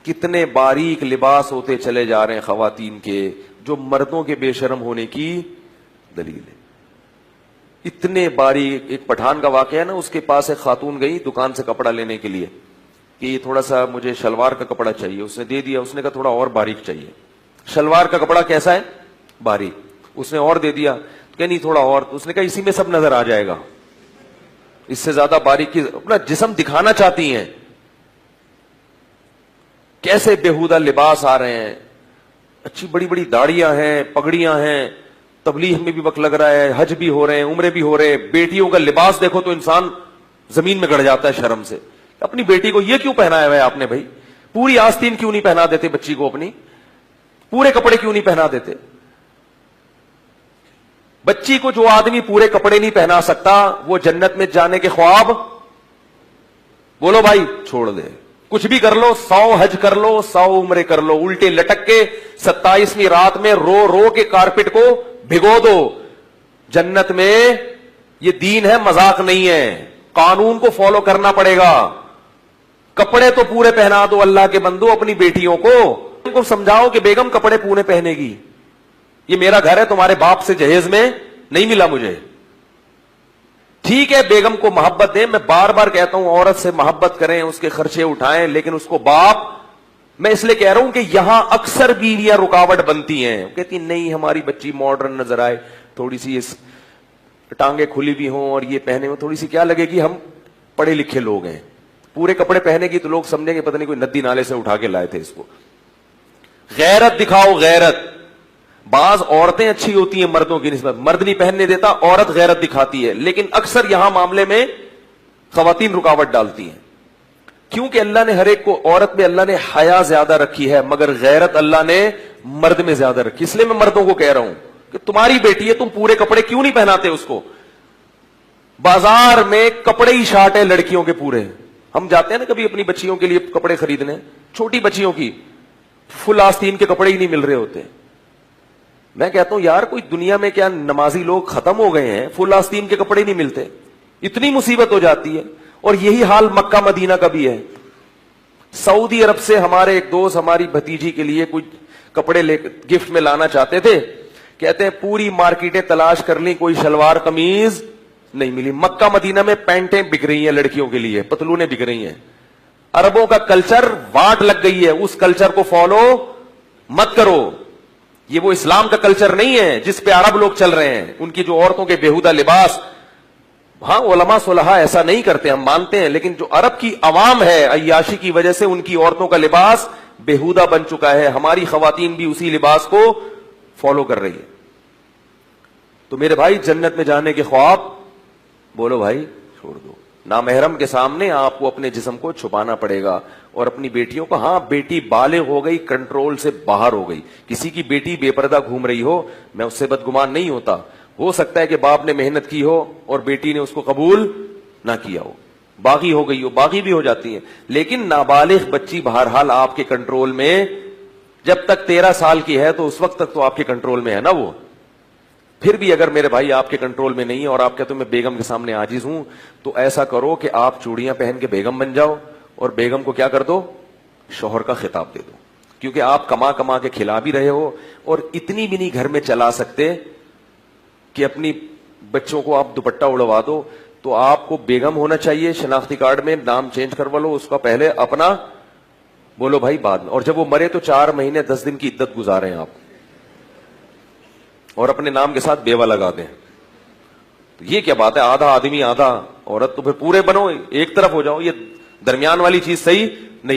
کتنے باریک لباس ہوتے چلے جا رہے ہیں خواتین کے, جو مردوں کے بے شرم ہونے کی دلیل ہے. اتنے باریک. ایک پٹھان کا واقعہ ہے نا, اس کے پاس ایک خاتون گئی دکان سے کپڑا لینے کے لیے کہ یہ تھوڑا سا مجھے شلوار کا کپڑا چاہیے. اس نے دے دیا. اس نے کہا تھوڑا اور باریک چاہیے. شلوار کا کپڑا کیسا ہے؟ باریک. اس نے اور دے دیا. کہ نہیں تھوڑا اور. اس نے کہا اسی میں سب نظر آ جائے گا, اس سے زیادہ باریک کی. اپنا جسم دکھانا چاہتی ہیں. کیسے بےہودہ لباس آ رہے ہیں, اچھی بڑی بڑی داڑیاں ہیں, پگڑیاں ہیں, تبلیغ میں بھی وقت لگ رہا ہے, حج بھی ہو رہے ہیں, عمرے بھی ہو رہے ہیں. بیٹیوں کا لباس دیکھو تو انسان زمین میں گڑ جاتا ہے شرم سے. اپنی بیٹی کو یہ کیوں پہنایا ہوا ہے آپ نے بھائی؟ پوری آستین کیوں نہیں پہنا دیتے بچی کو اپنی؟ پورے کپڑے کیوں نہیں پہنا دیتے بچی کو؟ جو آدمی پورے کپڑے نہیں پہنا سکتا وہ جنت میں جانے کے خواب, بولو بھائی, چھوڑ دے. کچھ بھی کر لو, 100 حج کر لو, 100 عمرے کر لو, الٹے لٹک کے 27ویں رات میں رو رو کے کارپٹ کو بھگو دو. جنت میں یہ دین ہے, مذاق نہیں ہے. قانون کو فالو کرنا پڑے گا. کپڑے تو پورے پہنا دو اللہ کے بندو اپنی بیٹیوں کو. ان کو سمجھاؤ کہ بیگم کپڑے پورے پہنے گی, یہ میرا گھر ہے, تمہارے باپ سے جہیز میں نہیں ملا مجھے. ٹھیک ہے بیگم کو محبت دیں, میں بار بار کہتا ہوں عورت سے محبت کریں, اس کے خرچے اٹھائیں, لیکن اس کو باپ. میں اس لیے کہہ رہا ہوں کہ یہاں اکثر بیویاں رکاوٹ بنتی ہیں, کہتی نہیں ہماری بچی ماڈرن نظر آئے, تھوڑی سی ٹانگیں کھلی بھی ہوں اور یہ پہنے میں تھوڑی سی کیا لگے گی, ہم پڑھے لکھے لوگ ہیں. پورے کپڑے پہنے گی تو لوگ سمجھیں گے پتہ نہیں کوئی ندی نالے سے اٹھا کے لائے تھے اس کو. غیرت دکھاؤ, غیرت. بعض عورتیں اچھی ہوتی ہیں مردوں کی نسبت, مرد نہیں پہننے دیتا, عورت غیرت دکھاتی ہے, لیکن اکثر یہاں معاملے میں خواتین رکاوٹ ڈالتی ہیں. کیونکہ اللہ نے ہر ایک کو, عورت میں اللہ نے حیا زیادہ رکھی ہے, مگر غیرت اللہ نے مرد میں زیادہ رکھی. اس لیے میں مردوں کو کہہ رہا ہوں کہ تمہاری بیٹی ہے, تم پورے کپڑے کیوں نہیں پہناتے اس کو؟ بازار میں کپڑے ہی شارٹ ہے لڑکیوں کے پورے. ہم جاتے ہیں نا کبھی اپنی بچیوں کے لیے کپڑے خریدنے, چھوٹی بچیوں کی فل آستین کے کپڑے ہی نہیں مل رہے ہوتے. میں کہتا ہوں یار کوئی دنیا میں کیا نمازی لوگ ختم ہو گئے ہیں, فل آستین کے کپڑے نہیں ملتے, اتنی مصیبت ہو جاتی ہے. اور یہی حال مکہ مدینہ کا بھی ہے. سعودی عرب سے ہمارے ایک دوست ہماری بھتیجی کے لیے کچھ کپڑے لے گفٹ میں لانا چاہتے تھے. کہتے ہیں پوری مارکیٹیں تلاش کر لی, کوئی شلوار قمیض نہیں ملی. مکہ مدینہ میں پینٹیں بک رہی ہیں لڑکیوں کے لیے, پتلونیں بک رہی ہیں. عربوں کا کلچر واٹ لگ گئی ہے, اس کلچر کو فالو مت کرو. یہ وہ اسلام کا کلچر نہیں ہے جس پہ عرب لوگ چل رہے ہیں. ان کی جو عورتوں کے بےہودہ لباس, ہاں علماء صلحاء ایسا نہیں کرتے, ہم مانتے ہیں, لیکن جو عرب کی عوام ہے عیاشی کی وجہ سے ان کی عورتوں کا لباس بےہودہ بن چکا ہے. ہماری خواتین بھی اسی لباس کو فالو کر رہی ہے. تو میرے بھائی جنت میں جانے کے خواب, بولو بھائی چھوڑ دو. نامحرم کے سامنے آپ کو اپنے جسم کو چھپانا پڑے گا. اور اپنی بیٹیوں کو, ہاں بیٹی بالغ ہو گئی, کنٹرول سے باہر ہو گئی, کسی کی بیٹی بے پردہ گھوم رہی ہو, میں اس سے بدگمان نہیں ہوتا. ہو سکتا ہے کہ باپ نے محنت کی ہو اور بیٹی نے اس کو قبول نہ کیا ہو, باغی ہو گئی ہو, باغی بھی ہو جاتی ہیں. لیکن نابالغ بچی بہرحال آپ کے کنٹرول میں, جب تک 13 سال کی ہے تو اس وقت تک تو آپ کے کنٹرول میں ہے نا وہ. پھر بھی اگر میرے بھائی آپ کے کنٹرول میں نہیں ہے اور آپ کہتے ہیں میں بیگم کے سامنے عاجز ہوں, تو ایسا کرو کہ آپ چوڑیاں پہن کے بیگم بن جاؤ اور بیگم کو کیا کر دو, شوہر کا خطاب دے دو. کیونکہ آپ کما کما کے کھلا بھی رہے ہو اور اتنی بھی نہیں گھر میں چلا سکتے کہ اپنی بچوں کو آپ دوپٹہ اڑوا دو. تو آپ کو بیگم ہونا چاہیے, شناختی کارڈ میں نام چینج کروا لو اس کا پہلے, اپنا بولو بھائی بعد میں. اور جب وہ مرے تو 4 مہینے 10 دن کی عدت گزارے آپ, اور اپنے نام کے ساتھ بیوہ لگا دیں. تو یہ کیا بات ہے, آدھا آدمی آدھا عورت, تو پھر پورے بنو, ایک طرف ہو جاؤ. یہ درمیان والی چیز صحیح نہیں.